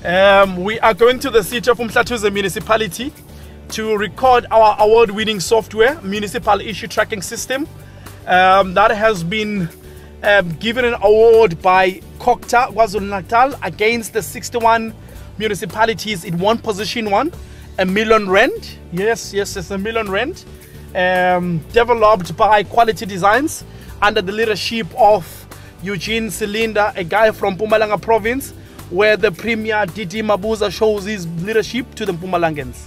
We are going to the city of Umhlatuze Municipality to record our award-winning software, Municipal Issue Tracking System. That has been given an award by Kokta KwaZulu-Natal against the 61 municipalities. It won position 1, R1 million. Yes, it's R1 million. Developed by Quality Designs under the leadership of Eugene Cylinder, a guy from Mpumalanga province, where the Premier Didi Mabuza shows his leadership to the Mpumalangans.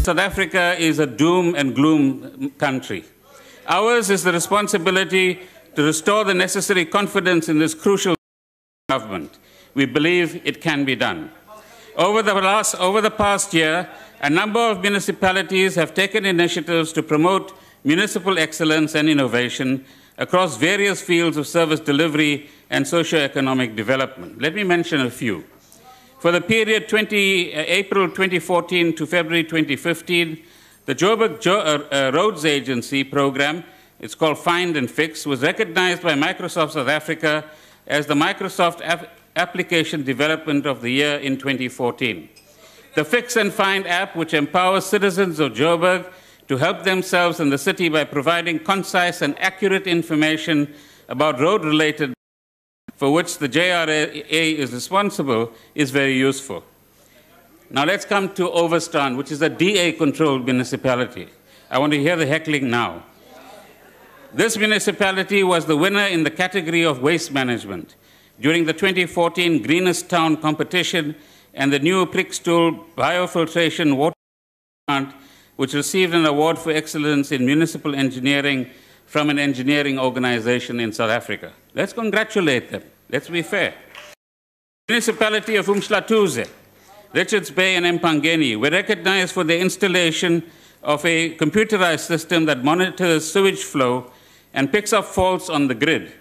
South Africa is a doom and gloom country. Ours is the responsibility to restore the necessary confidence in this crucial government. We believe it can be done. Over the past year, a number of municipalities have taken initiatives to promote municipal excellence and innovation across various fields of service delivery and socio-economic development. Let me mention a few. For the period April 2014 to February 2015, the Joburg Roads Agency program, it's called Find and Fix, was recognized by Microsoft South Africa as the Microsoft Application Development of the Year in 2014. The Fix and Find app, which empowers citizens of Joburg to help themselves in the city by providing concise and accurate information about road-related for which the JRA is responsible, is very useful. Now let's come to Overstrand, which is a DA-controlled municipality. I want to hear the heckling now. This municipality was the winner in the category of waste management during the 2014 Greenest Town competition and the new Prickstool biofiltration water plant, which received an award for excellence in municipal engineering from an engineering organization in South Africa. Let's congratulate them. Let's be fair. The municipality of Umhlatuze, Richards Bay and Empangeni were recognized for the installation of a computerized system that monitors sewage flow and picks up faults on the grid.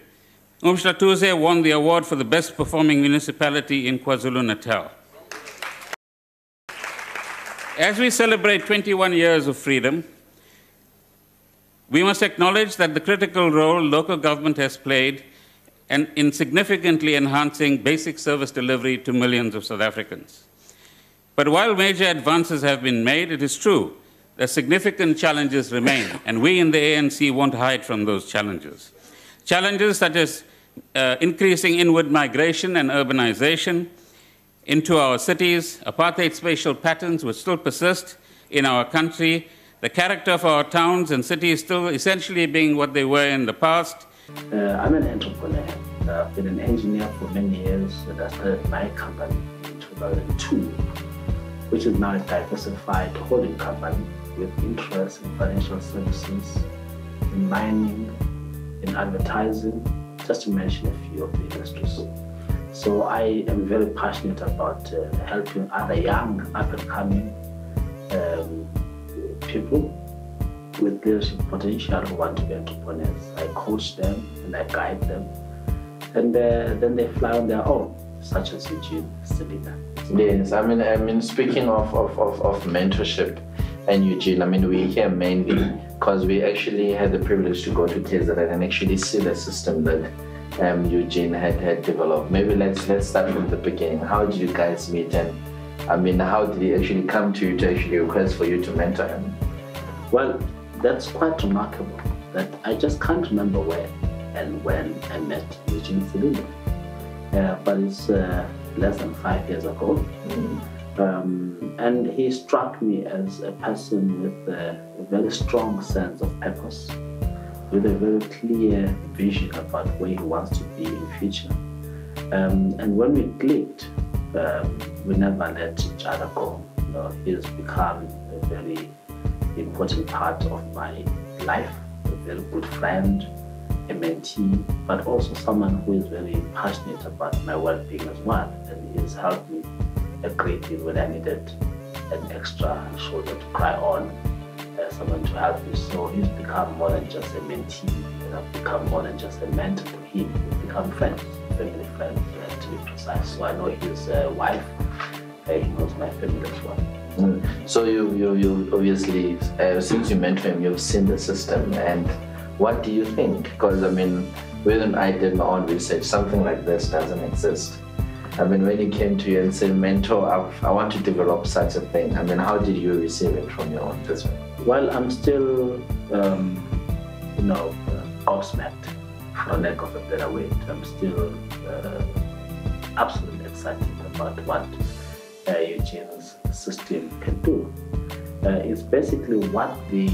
Umhlatuze won the award for the best performing municipality in KwaZulu-Natal. As we celebrate 21 years of freedom, we must acknowledge that the critical role local government has played in significantly enhancing basic service delivery to millions of South Africans. But while major advances have been made, it is true that significant challenges remain, and we in the ANC won't hide from those challenges. Challenges such as increasing inward migration and urbanization into our cities, apartheid spatial patterns which still persist in our country, the character of our towns and cities still essentially being what they were in the past. I'm an entrepreneur. I've been an engineer for many years, and I started my company in 2002, which is now a diversified holding company with interests in financial services, in mining, in advertising, just to mention a few of the industries. So I am very passionate about helping other young, up-and-coming people with leadership potential who want to be entrepreneurs. I coach them and I guide them, and then they fly on their own, such as Eugene Cylinder. Yes, I mean, speaking of mentorship and Eugene, we're here mainly because we actually had the privilege to go to KZN and actually see the system that Eugene had developed. Maybe let's start from the beginning. How did you guys meet, and how did he actually come to you to actually request for you to mentor him? Well, that's quite remarkable that I just can't remember where and when I met Eugene Cylinder. But it's less than 5 years ago. And he struck me as a person with a very strong sense of purpose, with a very clear vision about where he wants to be in the future. And when we clicked, we never let each other go. He's become a very important part of my life, a very good friend, a mentee, but also someone who is very passionate about my well-being as well. And he has helped me a great deal when I needed an extra shoulder to cry on, someone to help me. So he's become more than just a mentee, and I've become more than just a mentor to him. We've become friends, family friends, to be precise. So I know his wife, he knows my family as well. So you obviously, since you mentored him, you've seen the system, and what do you think? Because when I did my own research, something like this doesn't exist. I mean, when it came to you and said, mentor, I want to develop such a thing, I mean, how did you receive it from your own perspective? Well, I'm still, gobsmacked, for lack of a better word. I'm still absolutely excited about what Eugene's system can do. It's basically what the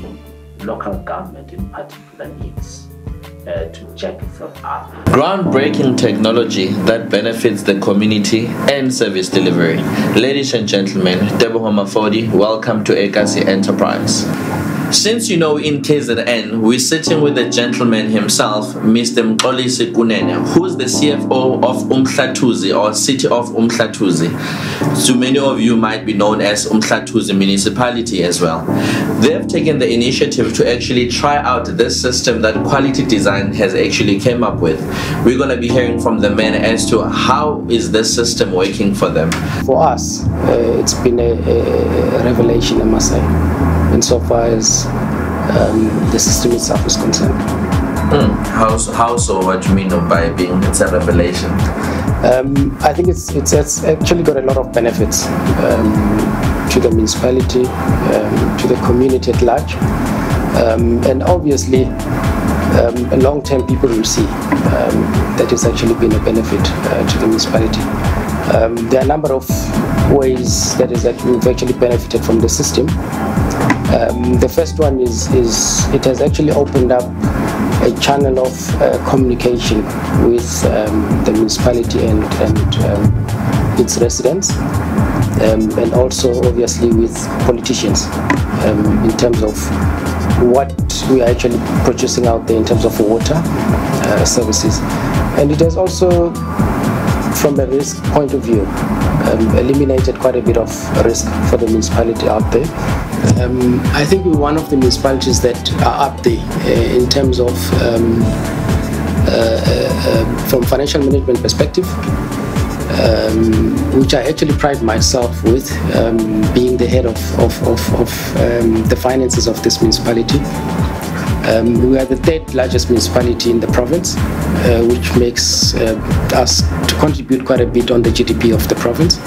local government in particular needs to jack itself up. Groundbreaking technology that benefits the community and service delivery. Ladies and gentlemen, Deboho Mafodi, welcome to Ekasi Enterprise. Since you know in KZN, we're sitting with the gentleman himself, Mr. Mxolisi Kunene, who's the CFO of Umhlatuzi, or City of Umhlatuzi. So many of you might be known as Umhlatuzi Municipality as well. They've taken the initiative to actually try out this system that Quality Design has actually came up with. We're going to be hearing from the men as to how is this system working for them. For us, it's been a revelation, I must say, insofar as the system itself is concerned. How so? What do you mean by being it's a revelation? I think it's actually got a lot of benefits to the municipality, to the community at large, and obviously long-term people will see that it's actually been a benefit to the municipality. There are a number of ways that we've actually benefited from the system. The first one is it has actually opened up a channel of communication with the municipality and its residents, and also obviously with politicians in terms of what we are actually producing out there in terms of water services. And it has also, from a risk point of view, eliminated quite a bit of risk for the municipality out there. I think we're one of the municipalities that are up there in terms of from financial management perspective, which I actually pride myself with, being the head of the finances of this municipality. We are the third largest municipality in the province, which makes us to contribute quite a bit on the GDP of the province.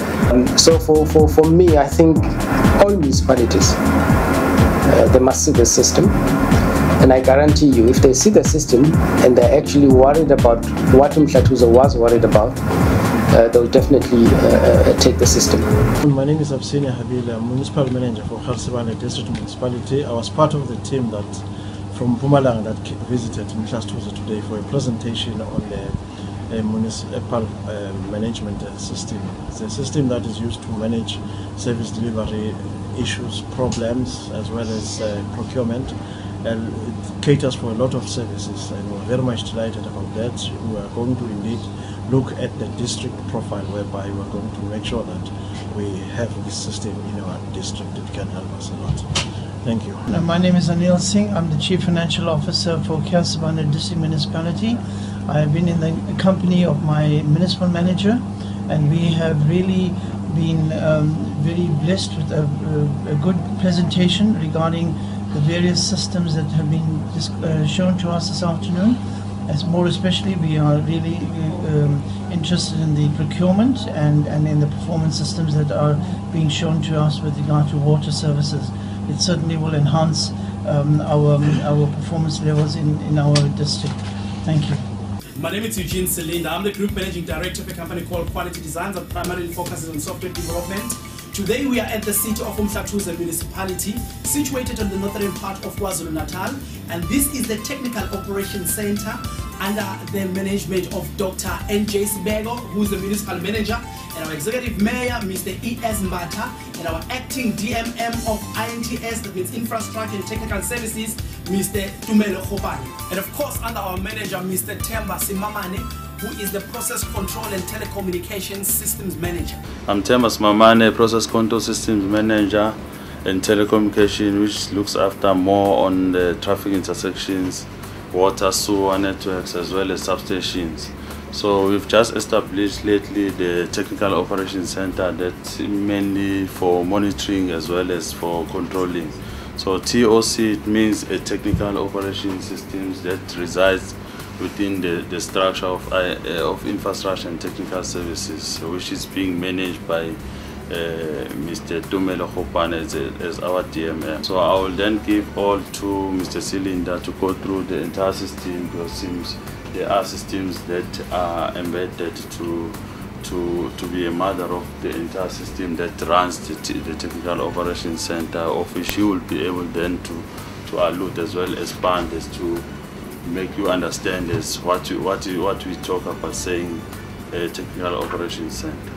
So for me, I think all municipalities, they must see the system. And I guarantee you, if they see the system and they're actually worried about what Umhlatuza was worried about, they'll definitely take the system. My name is Absinia Habila, I'm Municipal Manager for Kharsibane District Municipality. I was part of the team from Mpumalanga that visited Umhlatuza today for a presentation on the municipal management system. It's a system that is used to manage service delivery issues, problems, as well as procurement. And it caters for a lot of services, and we're very much delighted about that. We are going to indeed look at the district profile, whereby we're going to make sure that we have this system in our district. It can help us a lot. Thank you. My name is Anil Singh. I'm the Chief Financial Officer for Kharsibane District Municipality. I have been in the company of my municipal manager, and we have really been very blessed with a good presentation regarding the various systems that have been shown to us this afternoon. As more especially, we are really interested in the procurement and in the performance systems that are being shown to us with regard to water services. It certainly will enhance our performance levels in our district. Thank you. My name is Eugene Selinda. I'm the Group Managing Director of a company called Quality Design that primarily focuses on software development. Today we are at the City of Umhlatuza Municipality, situated on the northern part of KwaZulu-Natal, and this is the Technical Operations Center under the management of Dr. N.J. Sibego, who is the Municipal Manager, and our Executive Mayor, Mr. E.S. Mbata, and our Acting DMM of INTS, that means Infrastructure and Technical Services, Mr. Tumelo Khopane. And of course, under our Manager, Mr. Temba Simamane, who is the Process Control and Telecommunications Systems Manager. I'm Temba Simamane, Process Control Systems Manager and Telecommunication, which looks after more on the traffic intersections, water, sewer networks, as well as substations. So we've just established lately the Technical Operations Center that's mainly for monitoring as well as for controlling. So TOC, it means a Technical Operations Systems that resides within the structure of infrastructure and technical services, which is being managed by Mr. Tumelo Hopan as our DMM. So I will then give all to Mr. Cylinder to go through the entire system, because it seems there are systems that are embedded to be a mother of the entire system that runs the Technical Operations Center, of which you will be able then to allude as well as expand as to make you understand as what we talk about saying a Technical Operations Center.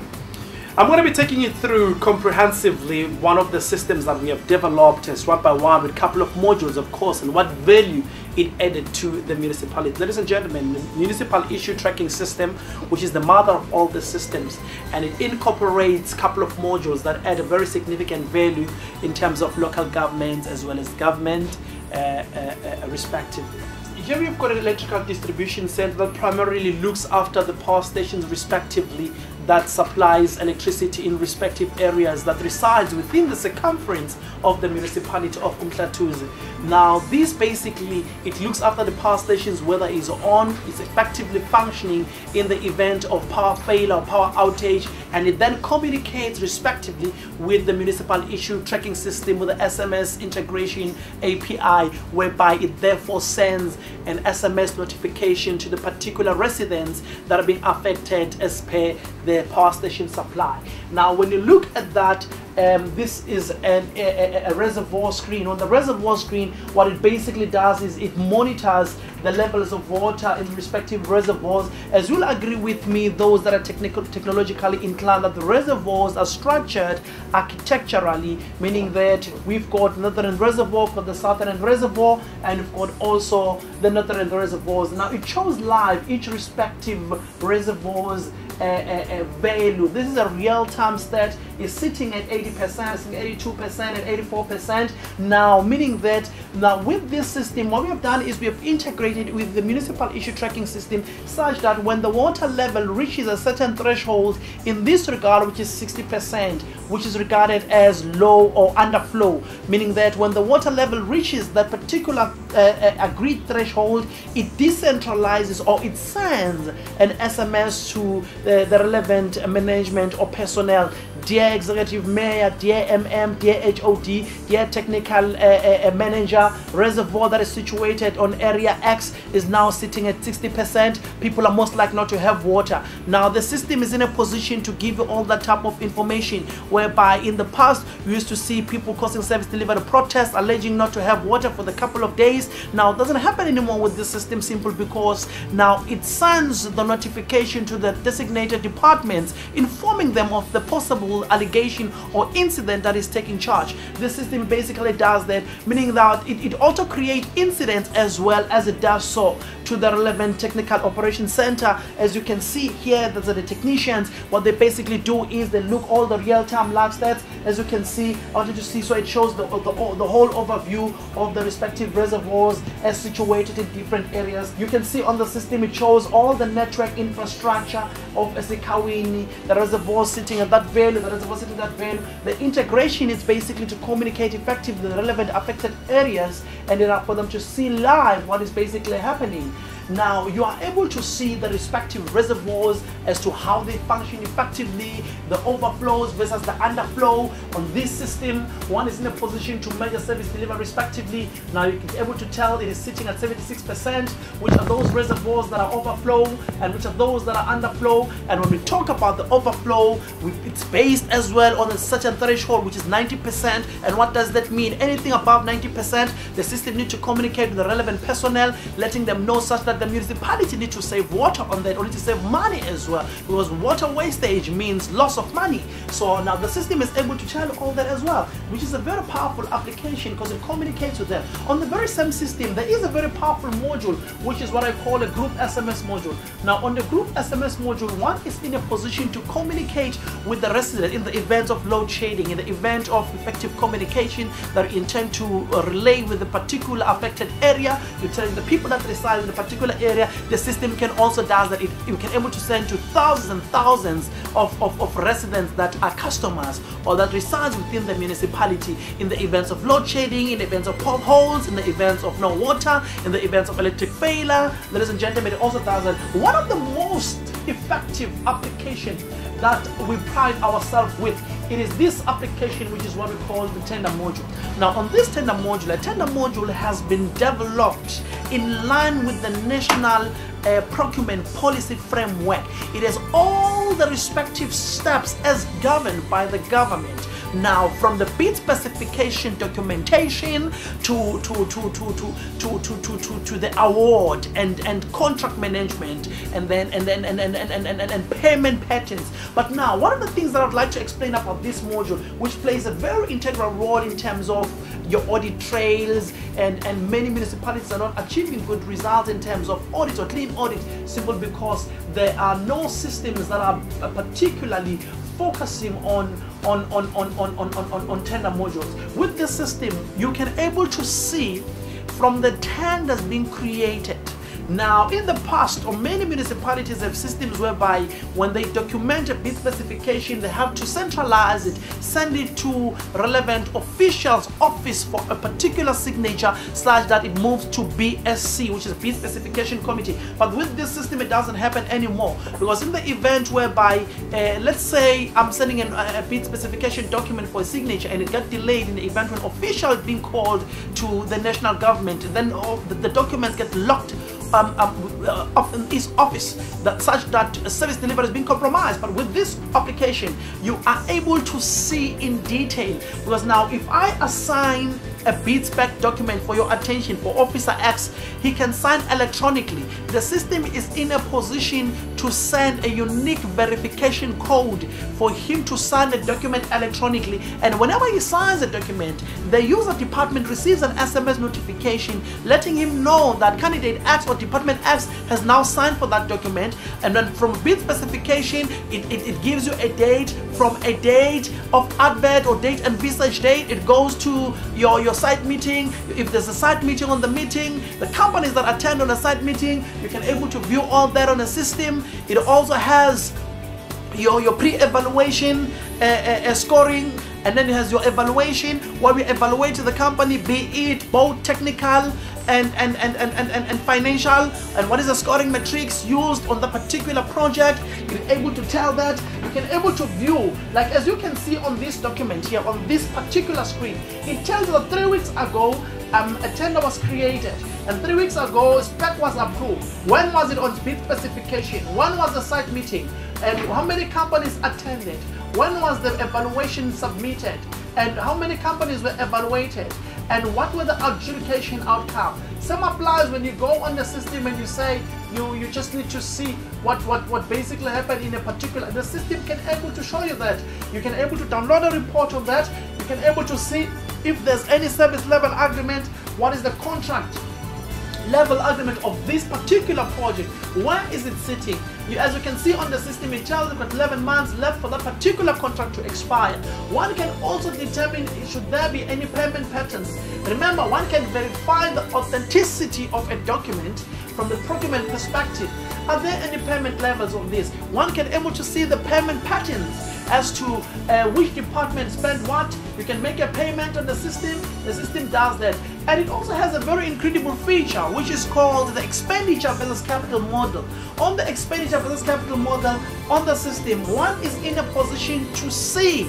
I'm going to be taking you through comprehensively one of the systems that we have developed as one by one, with a couple of modules, of course, and what value it added to the municipality. Ladies and gentlemen, the Municipal Issue Tracking System, which is the mother of all the systems, and it incorporates a couple of modules that add a very significant value in terms of local governments as well as government respectively. Here we've got an electrical distribution center that primarily looks after the power stations respectively, that supplies electricity in respective areas that resides within the circumference of the municipality of Umhlatuze. Now this basically, it looks after the power stations, whether it's on, it's effectively functioning in the event of power failure or power outage, and it then communicates respectively with the Municipal Issue Tracking System with the SMS integration API, whereby it therefore sends an SMS notification to the particular residents that are being affected as per the power station supply. Now when you look at that, this is a reservoir screen. On the reservoir screen, what it basically does is it monitors the levels of water in respective reservoirs. As you'll agree with me, those that are technologically inclined, that the reservoirs are structured architecturally, meaning that we've got northern reservoir for the southern reservoir, and we've got also the northern reservoirs. Now it shows live each respective reservoir's value. This is a real-time stat. Is sitting at 80%, 82%, and 84%. Now, meaning that now with this system, what we have done is we have integrated with the Municipal Issue Tracking System such that when the water level reaches a certain threshold in this regard, which is 60%, which is regarded as low or underflow, meaning that when the water level reaches that particular agreed threshold, it decentralizes or it sends an SMS to the relevant management or personnel. Dear Executive Mayor, dear MM, dear HOD, dear Technical Manager, reservoir that is situated on area X is now sitting at 60%. People are most likely not to have water. Now the system is in a position to give you all that type of information, whereby in the past you used to see people causing service delivery protests alleging not to have water for the couple of days. Now it doesn't happen anymore with this system, simple because now it sends the notification to the designated departments, informing them of the possible allegation or incident that is taking charge. The system basically does that, meaning that it auto creates incidents as well as it does so to the relevant Technical Operations Center. As you can see here, those are the technicians. What they basically do is they look all the real-time live stats. As you can see, I wanted to see, so it shows the whole overview of the respective reservoirs as situated in different areas. You can see on the system it shows all the network infrastructure of Esikawini, the reservoir sitting at that value, the reservoir sitting at that value. The integration is basically to communicate effectively with the relevant affected areas, and then for them to see live what is basically happening. Now you are able to see the respective reservoirs as to how they function effectively, the overflows versus the underflow on this system. One is in a position to measure service delivery respectively. Now you can be able to tell it is sitting at 76%, which are those reservoirs that are overflow and which are those that are underflow. And when we talk about the overflow, it's based as well on a certain threshold, which is 90%. And what does that mean? Anything above 90%, the system needs to communicate with the relevant personnel, letting them know such that the municipality need to save water on that, or need to save money as well, because water wastage means loss of money. So now the system is able to tell all that as well, which is a very powerful application because it communicates with them. On the very same system, there is a very powerful module, which is what I call a group SMS module. Now on the group SMS module, one is in a position to communicate with the resident in the event of load shedding, in the event of effective communication that you intend to relay with the particular affected area. You're telling the people that reside in the particular particular area, the system can also does that. It can able to send to thousands and thousands of residents that are customers or that resides within the municipality in the events of load shedding, in the events of potholes, in the events of no water, in the events of electric failure. Ladies and gentlemen, it also does that. One of the most effective applications that we pride ourselves with, it is this application, which is what we call the tender module. Now on this tender module, a tender module has been developed in line with the national procurement policy framework. It has all the respective steps as governed by the government. Now, from the bid specification documentation to the award and contract management and payment patterns. But now, one of the things that I'd like to explain about this module, which plays a very integral role in terms of your audit trails, and many municipalities are not achieving good results in terms of audit or clean audit, simply because there are no systems that are particularly focusing on tender modules. With this system, you can able to see from the tenders being created. Now, in the past, or many municipalities have systems whereby when they document a bid specification, they have to centralize it, send it to relevant officials' office for a particular signature, such that it moves to BSC, which is Bid Specification Committee. But with this system, it doesn't happen anymore, because in the event whereby, let's say I'm sending a bid specification document for a signature and it got delayed in the event when official is being called to the national government, then the documents get locked in his office, such that service delivery is being compromised. But with this application, you are able to see in detail, because now if I assign a bid spec document for your attention for Officer X, he can sign electronically. The system is in a position to send a unique verification code for him to sign the document electronically, and whenever he signs a document, the user department receives an SMS notification letting him know that candidate X or department X has now signed for that document. And then from bid specification, it gives you a date. From a date of advert or date and visage date, it goes to your site meeting. If there's a site meeting on the meeting, the companies that attend on a site meeting, you can able to view all that on a system. It also has your pre-evaluation scoring, and then it has your evaluation where we evaluate the company, be it both technical and financial, and what is the scoring matrix used on the particular project. You're able to tell that. You can able to view, like as you can see on this document here on this particular screen, it tells you that 3 weeks ago a tender was created, and 3 weeks ago spec was approved. When was it on bid specification? When was the site meeting? And how many companies attended? When was the evaluation submitted? And how many companies were evaluated? And what were the adjudication outcome? Same applies when you go on the system and you say you just need to see what basically happened in a particular. The system can able to show you that. You can able to download a report of that. You can able to see if there's any service level agreement. What is the contract level agreement of this particular project? Where is it sitting? As you can see on the system, it tells you that 11 months left for that particular contract to expire. One can also determine should there be any payment patterns. Remember, one can verify the authenticity of a document from the procurement perspective. Are there any payment levels of this? One can able to see the payment patterns as to which department spent what. You can make a payment on the system does that. And it also has a very incredible feature, which is called the expenditure versus capital model. On the expenditure versus capital model on the system, one is in a position to see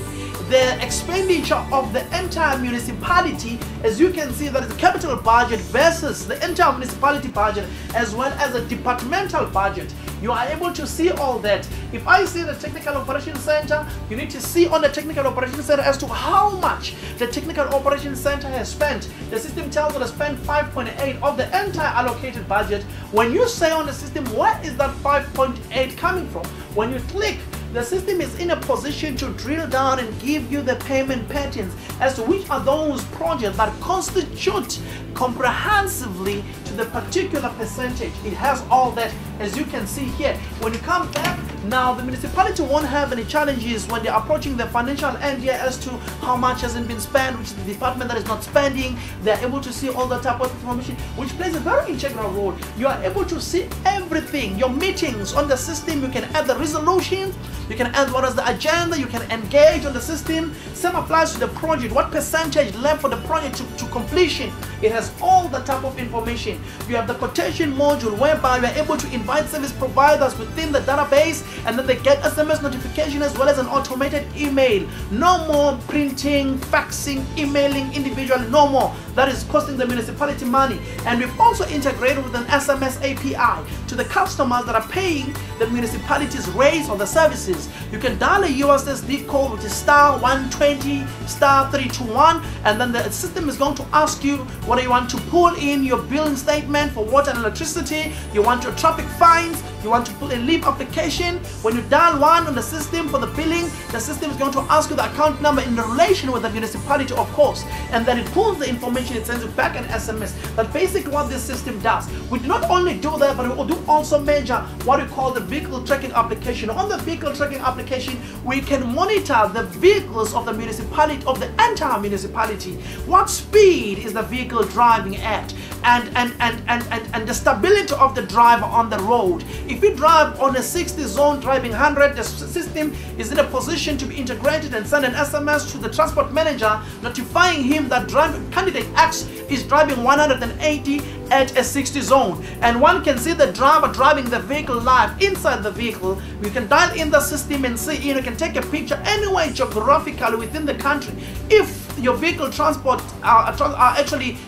the expenditure of the entire municipality. As you can see, that is the capital budget versus the entire municipality budget, as well as a departmental budget. You are able to see all that. If I see the technical operations center, you need to see on the technical operations center as to how much the technical operations center has spent. The system tells you to spend 5.8 of the entire allocated budget. When you say on the system, where is that 5.8 coming from? When you click, the system is in a position to drill down and give you the payment patterns as to which are those projects that constitute comprehensively to the particular percentage. It has all that, as you can see here. When you come back, now the municipality won't have any challenges when they're approaching the financial end here as to how much hasn't been spent, which is the department that is not spending. They're able to see all the type of information, which plays a very integral role. You are able to see everything, your meetings on the system. You can add the resolutions, you can add what is the agenda, you can engage on the system. Same applies to the project, what percentage left for the project to completion. It has all the type of information. You have the quotation module whereby you are able to invite service providers within the database, and then they get SMS notification as well as an automated email. No more printing, faxing, emailing individually, no more. That is costing the municipality money. And we've also integrated with an SMS API to the customers that are paying the municipality's rates or the services. You can dial a USSD code, which is *120 *321, and then the system is going to ask you whether you want to pull in your billing statement for water and electricity, you want your traffic fines, you want to pull a leave application. When you dial 1 on the system for the billing, the system is going to ask you the account number in relation with the municipality, of course, and then it pulls the information, it sends you back an SMS. That's basically what this system does. We do not only do that, but we do also measure what we call the vehicle tracking application. On the vehicle tracking application, we can monitor the vehicles of the municipality, of the entire municipality. What speed is the vehicle driving at, and the stability of the driver on the road. If you drive on a 60 zone driving 100, the system is in a position to be integrated and send an SMS to the transport manager notifying him that candidate X is driving 180 at a 60 zone, and one can see the driver driving the vehicle live inside the vehicle. You can dial in the system and see, you can take a picture anywhere geographically within the country. If your vehicle transport are actually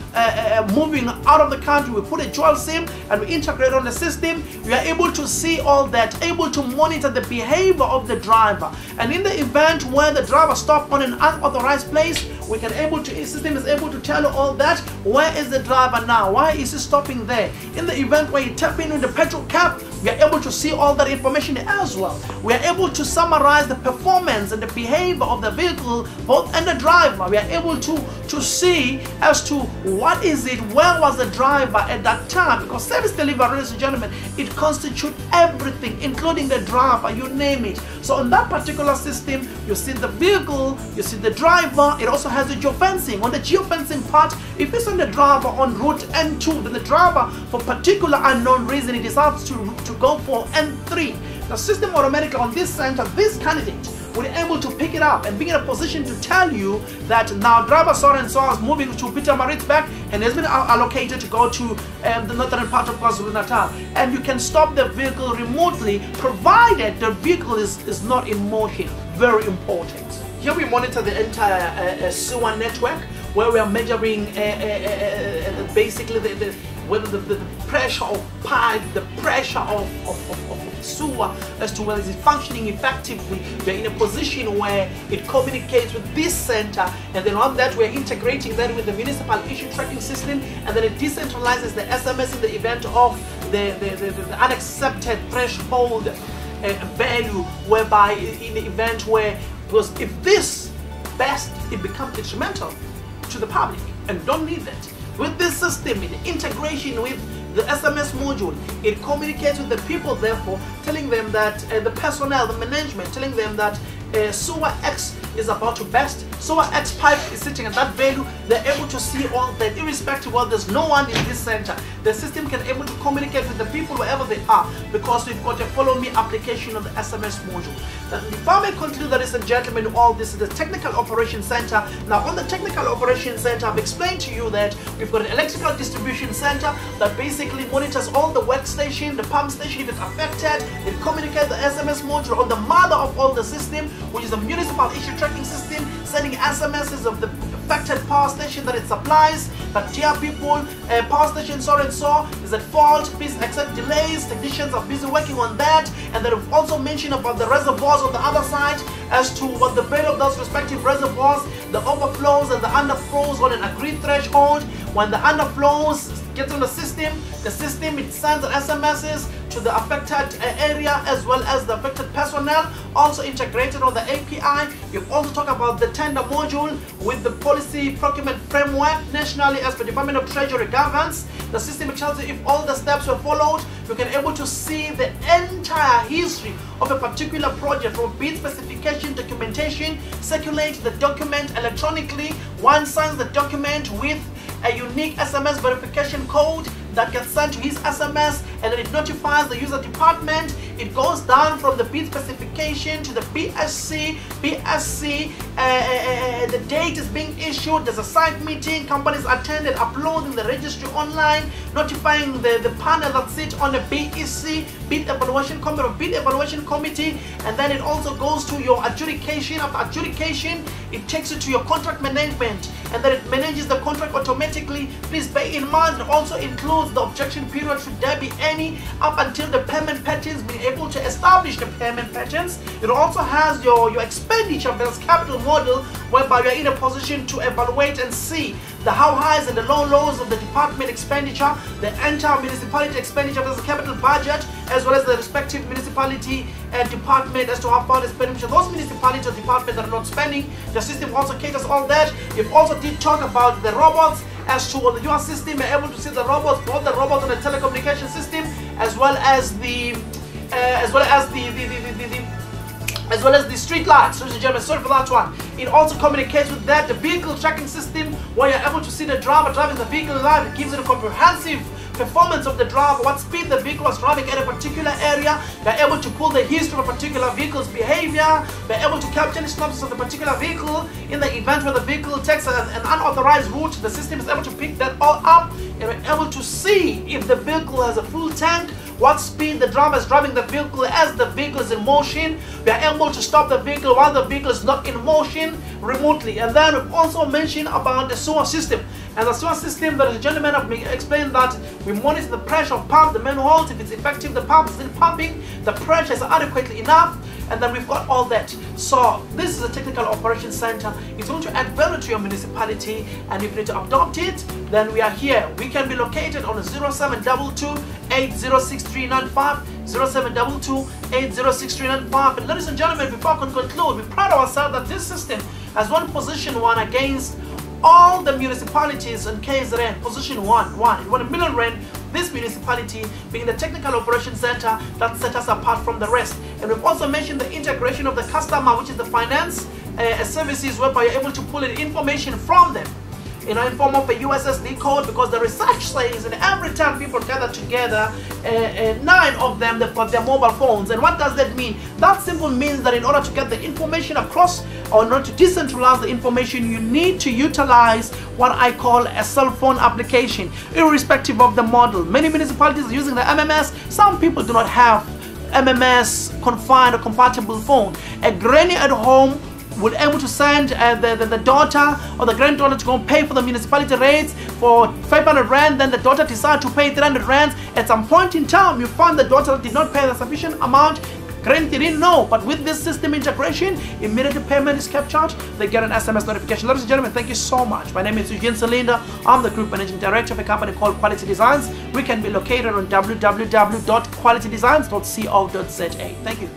moving out of the country, we put a dual SIM and we integrate on the system. We are able to see all that, able to monitor the behavior of the driver, and in the event where the driver stopped on an unauthorized place, we can the system is able to tell you all that. Where is the driver now? Why is he stopping there? In the event where you tap in with the petrol cap, we are able to see all that information as well. We are able to summarize the performance and the behavior of the vehicle, both and the driver. We are able to see as to what is it, where was the driver at that time, because service delivery, ladies and gentlemen, it constitutes everything, including the driver, you name it. So on that particular system, you see the vehicle, you see the driver. It also has the geofencing. On the geofencing part, if it's on the driver on route N2, then the driver, for particular unknown reason, it decides to go for N3. The system automatically on this center, this candidate will be able to pick it up and be in a position to tell you that now driver so and so is moving to Peter Maritzburg and has been allocated to go to the northern part of KwaZulu-Natal. And you can stop the vehicle remotely, provided the vehicle is not in motion. Very important. Here we monitor the entire sewer network, where we are measuring basically whether the pressure of pipe, the pressure of sewer, as to whether it's functioning effectively. We're in a position where it communicates with this center, and then on that we're integrating that with the municipal issue tracking system, and then it decentralizes the SMS in the event of the unaccepted threshold value, whereby in the event where, because if this best, it becomes detrimental to the public, and don't need that. With this system, in integration with the SMS module, it communicates with the people, therefore telling them that the personnel, the management, telling them that sewer X is about to burst, sewer X pipe is sitting at that value. They're able to see all that, irrespective of there's no one in this center. The system can able to communicate with the people wherever they are, because we've got a follow me application of the SMS module. If I may conclude, ladies and gentlemen, all this is the technical operations center. Now on the technical operations center, I've explained to you that we've got an electrical distribution center that basically monitors all the workstation, the pump station if it's affected. It communicates the SMS module on the mother of all the system, which is the municipal issue tracking system, sending SMSs of the affected power station that it supplies, that dear people, power station so and so is at fault, please accept delays, technicians are busy working on that. And then we've also mentioned about the reservoirs on the other side, as to what the value of those respective reservoirs, the overflows and the underflows on an agreed threshold. When the underflows get on the system it sends SMSs to the affected area as well as the affected personnel, also integrated on the API. You've also talked about the tender module with the policy procurement framework nationally as the Department of Treasury governs. The system tells you if all the steps were followed, you can able to see the entire history of a particular project from bid specification, documentation, circulate the document electronically. One signs the document with a unique SMS verification code that gets sent to his SMS, and then it notifies the user department. It goes down from the bid specification to the BSC. The date is being issued, there's a site meeting, companies attended, uploading the registry online, notifying the panel that sits on the BEC, Bid Evaluation Committee, and then it also goes to your adjudication. After adjudication, it takes you to your contract management, and then it manages the contract automatically. Please bear in mind it also includes the objection period, should there be any, up until the payment patterns, being able to establish the payment patterns. It also has your expenditure versus capital model, whereby you are in a position to evaluate and see the how highs and the low lows of the department expenditure, the entire municipality expenditure versus capital budget, as well as the respective municipality department as to how far they're spending. So those municipalities or departments that are not spending, the system also caters all that. You've also did talk about the robots. As to your system, you're able to see the robots, both the robots on the telecommunication system, as well as the street lights. Ladies and gentlemen, sorry for that one. It also communicates with that, the vehicle tracking system, where you're able to see the driver driving the vehicle live. It gives you a comprehensive performance of the driver, what speed the vehicle was driving at a particular area. They're able to pull the history of a particular vehicle's behavior. They're able to capture any synopsis of the particular vehicle. In the event where the vehicle takes an unauthorized route, the system is able to pick that all up and we're able to see if the vehicle has a full tank, what speed the driver is driving the vehicle as the vehicle is in motion. We are able to stop the vehicle while the vehicle is not in motion remotely. And then we've also mentioned about the sewer system. And the sewer system, the gentleman have explained that we monitor the pressure of pump, the manholes, if it's effective, the pump is still pumping, the pressure is adequately enough, and then we've got all that. So this is a technical operations center. It's going to add value to your municipality, and if you need to adopt it, then we are here. We can be located on 0722-806395, 0722-806395. And ladies and gentlemen, before I can conclude, we pride ourselves that this system has won position 1 against all the municipalities in KZN. Position 1. It won R1 million. This municipality being the technical operations center that set us apart from the rest. And we've also mentioned the integration of the customer, which is the finance services, whereby you're able to pull in information from them in form of a USSD code, because the research says that every time people gather together, 9 of them, they've got their mobile phones. And what does that mean? That simply means that in order to get the information across, or in order to decentralize the information, you need to utilize what I call a cell phone application, irrespective of the model. Many municipalities are using the MMS. Some people do not have MMS confined or compatible phone. A granny at home will able to send the daughter or the granddaughter to go and pay for the municipality rates for 500 rand, then the daughter decides to pay 300 rand. At some point in time, you find the daughter did not pay the sufficient amount. Granny didn't know, but with this system integration, immediate payment is captured. They get an SMS notification. Ladies and gentlemen, thank you so much. My name is Eugene Selinda. I'm the Group Managing Director of a company called Quality Designs. We can be located on www.qualitydesigns.co.za. Thank you.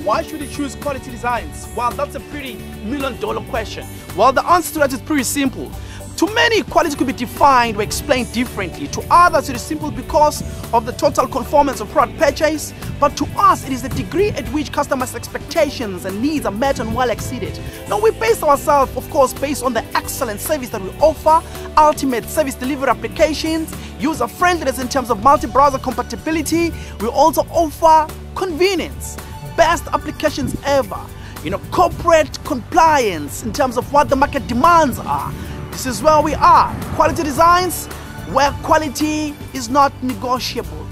Why should you choose Quality Designs? Well, that's a pretty million-dollar question. Well, the answer to that is pretty simple. To many, quality could be defined or explained differently. To others, it is simple because of the total conformance of product purchase. But to us, it is the degree at which customers' expectations and needs are met and well exceeded. Now, we base ourselves, of course, based on the excellent service that we offer, ultimate service delivery applications, user friendliness in terms of multi-browser compatibility. We also offer convenience, best applications ever, corporate compliance in terms of what the market demands are. This is where we are. Quality Designs, where quality is not negotiable.